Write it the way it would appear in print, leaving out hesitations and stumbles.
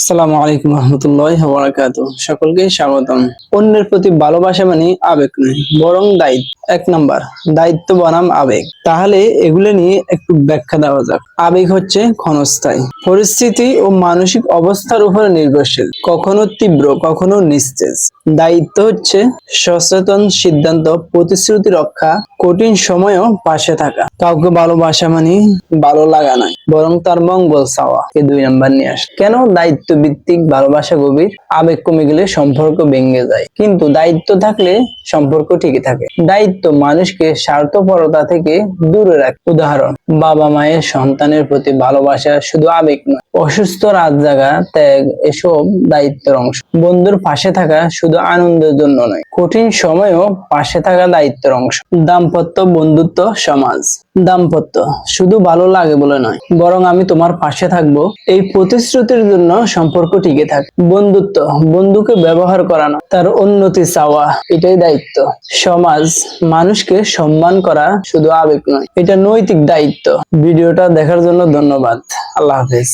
আসসালামু আলাইকুম রহমতুল্লাহি ওয়া বারাকাতুহু। সকলকে স্বাগতম। অন্যের প্রতি ভালোবাসা মানে আবেগ নয়, বরং দায়িত্ব। এক নাম্বার, দায়িত্ব বনাম আবেগ। তাহলে এগুলো নিয়ে একটু ব্যাখ্যা দেওয়া যাক। আবেগ হচ্ছে ক্ষণস্থায়ী, পরিস্থিতি ও মানসিক অবস্থার উপরে নির্ভরশীল, কখনো তীব্র কখনো নিস্তেজ। দায়িত্ব হচ্ছে সচেতন সিদ্ধান্ত, প্রতিশ্রুতি রক্ষা, কঠিন সময়েও পাশে থাকা। কাউকে ভালোবাসা মানে ভালো লাগা নয়, বরং তার মঙ্গল চাওয়া। এই দুই নাম্বার নিয়ে আস। কেন দায়িত্ব ভিত্তিক ভালোবাসা গভীর? আবেগ কমে গেলে সম্পর্ক ভেঙে যায়, কিন্তু দায়িত্ব থাকলে সম্পর্ক ঠিকই থাকে। দায়িত্ব মানুষকে স্বার্থপরতা থেকে দূরে রাখে। উদাহরণ, বাবা মায়ের সন্তানের প্রতি ভালোবাসা শুধু আবেগ নয়, অসুস্থ রাত জাগা, ত্যাগ এসব দায়িত্বের অংশ। বন্ধুর পাশে থাকা শুধু আনন্দের জন্য নয়, কঠিন সময়েও পাশে থাকা দায়িত্বের অংশ। দাম্পত্য, বন্ধুত্ব, সমাজ। দাম্পত্য শুধু ভালো লাগে বলে নয়, বরং আমি তোমার পাশে থাকবো এই প্রতিশ্রুতির জন্য সম্পর্ক টিকে থাকে। বন্ধুত্ব, বন্ধুকে ব্যবহার করা না, তার উন্নতি চাওয়া, এটাই দায়িত্ব। সমাজ, মানুষকে সম্মান করা শুধু আবেগ নয়, এটা নৈতিক দায়িত্ব। ভিডিওটা দেখার জন্য ধন্যবাদ। আল্লাহ হাফেজ।